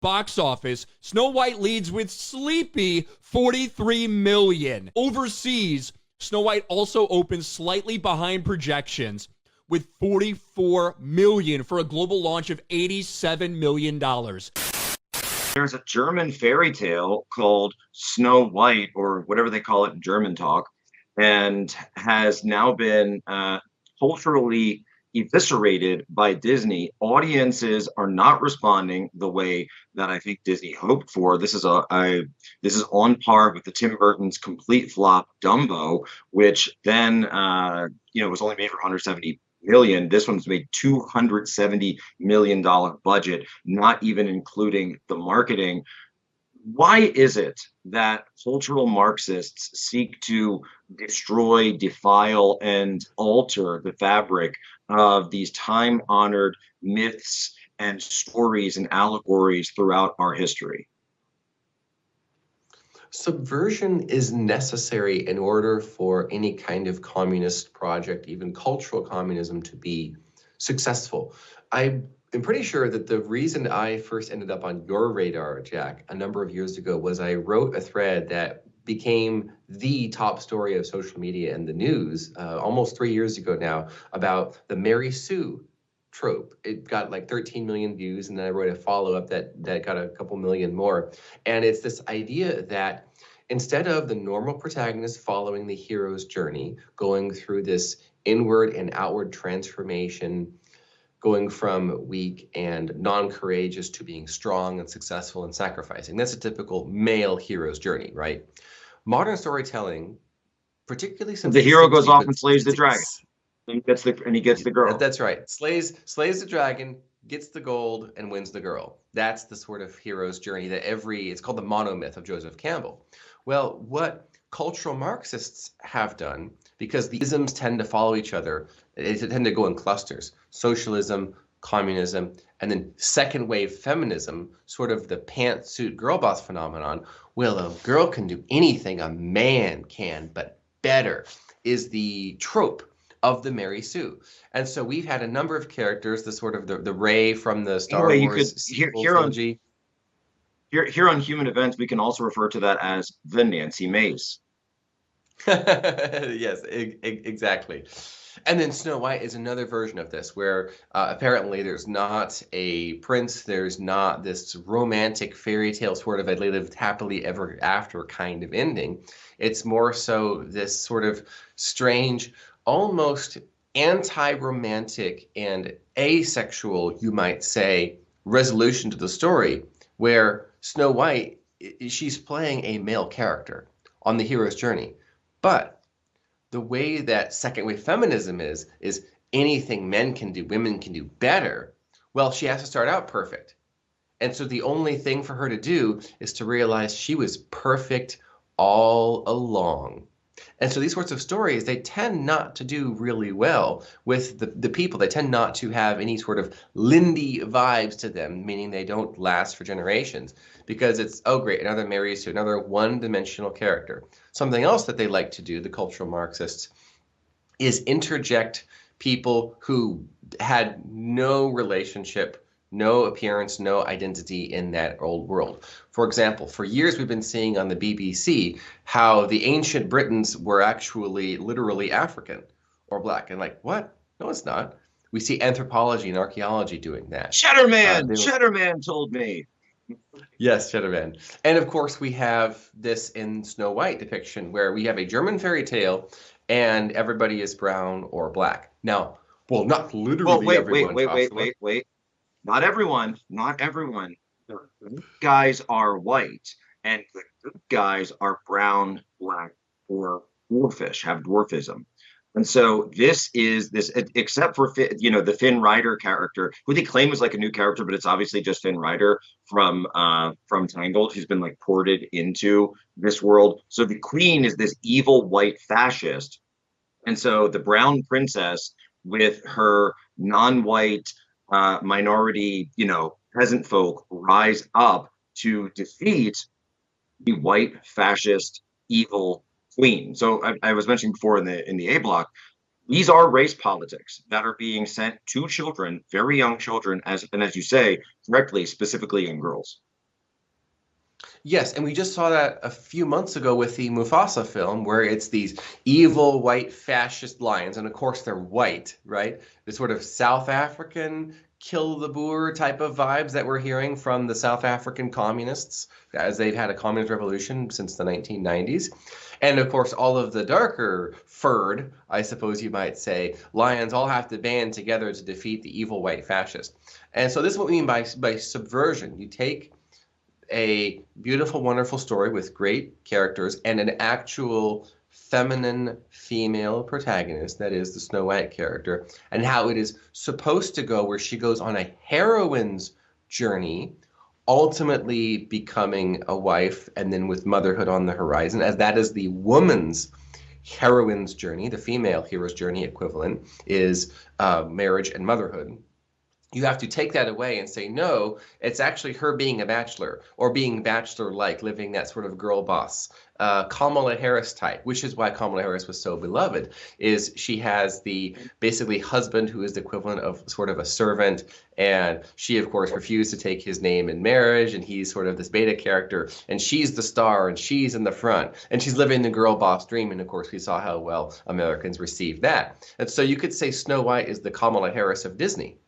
Box office, Snow White leads with sleepy 43 million. Overseas, Snow White also opens slightly behind projections with 44 million for a global launch of $87 million. There's a German fairy tale called Snow White, or whatever they call it in German talk, and has now been culturally eviscerated by Disney. Audiences are not responding the way that I think Disney hoped for. This is on par with the Tim Burton's complete flop Dumbo, which then was only made for 170 million. This one's made $270 million budget, not even including the marketing. Why is it that cultural Marxists seek to destroy, defile, and alter the fabric of these time-honored myths and stories and allegories throughout our history? Subversion is necessary in order for any kind of communist project, even cultural communism, to be successful. I'm pretty sure that the reason I first ended up on your radar, Jack, a number of years ago was I wrote a thread that became the top story of social media and the news almost 3 years ago now about the Mary Sue trope. It got like 13 million views, and then I wrote a follow-up that got a couple million more. And it's this idea that instead of the normal protagonist following the hero's journey, going through this inward and outward transformation, going from weak and non-courageous to being strong and successful and sacrificing. That's a typical male hero's journey, right? Modern storytelling, particularly since the hero goes off and slays the dragon. He gets the girl. That's right. Slays the dragon, gets the gold, and wins the girl. That's the sort of hero's journey that it's called the monomyth of Joseph Campbell. Well, what cultural Marxists have done, because the isms tend to follow each other, they tend to go in clusters: socialism, communism, and then second wave feminism, sort of the pantsuit girl boss phenomenon. Well, a girl can do anything a man can, but better, is the trope of the Mary Sue. And so we've had a number of characters, the sort of the Rey from the Star Wars trilogy. Here on Human Events, we can also refer to that as the Nancy Mace. Yes, exactly. And then Snow White is another version of this, where apparently there's not a prince, there's not this romantic fairy tale sort of I lived happily ever after kind of ending. It's more so this sort of strange, almost anti-romantic and asexual, you might say, resolution to the story, where Snow White, she's playing a male character on the hero's journey. But the way that second wave feminism is anything men can do, women can do better. Well, she has to start out perfect. And so the only thing for her to do is to realize she was perfect all along. And so these sorts of stories, they tend not to do really well with the people. They tend not to have any sort of Lindy vibes to them, meaning they don't last for generations, because it's, oh great, another Mary Sue, another one-dimensional character. Something else that they like to do, the cultural Marxists, is interject people who had no relationship, no appearance, no identity in that old world. For example, for years we've been seeing on the BBC how the ancient Britons were actually literally African or black. And like, what? No, it's not. We see anthropology and archaeology doing that. Shatterman told me. Yes, Shatterman. And of course we have this in Snow White depiction where we have a German fairy tale and everybody is brown or black. Now, well, not literally everyone. Wait. Not everyone. The good guys are white, and the good guys are brown, black, or dwarfish, have dwarfism. And so this, except for the Finn Rider character, who they claim is like a new character, but it's obviously just Finn Rider from Tangled, who's been like ported into this world. So the queen is this evil white fascist, and so the brown princess with her non-white minority, peasant folk rise up to defeat the white fascist evil queen. So I was mentioning before in the A block, these are race politics that are being sent to children, very young children, as you say correctly, specifically young girls. Yes, and we just saw that a few months ago with the Mufasa film, where it's these evil white fascist lions, and of course they're white, right? The sort of South African kill the Boer type of vibes that we're hearing from the South African communists, as they've had a communist revolution since the 1990s. And of course, all of the darker furred, I suppose you might say, lions all have to band together to defeat the evil white fascist. And so this is what we mean by subversion. You take a beautiful, wonderful story with great characters and an actual feminine female protagonist, that is the Snow White character, and how it is supposed to go, where she goes on a heroine's journey, ultimately becoming a wife, and then with motherhood on the horizon, as that is the woman's heroine's journey. The female hero's journey equivalent is marriage and motherhood. You have to take that away and say, no, it's actually her being a bachelor, or being bachelor-like, living that sort of girl boss, Kamala Harris type, which is why Kamala Harris was so beloved, is she has the basically husband who is the equivalent of sort of a servant, and she, of course, refused to take his name in marriage, and he's sort of this beta character, and she's the star, and she's in the front, and she's living the girl boss dream, and of course, we saw how well Americans received that. And so you could say Snow White is the Kamala Harris of Disney.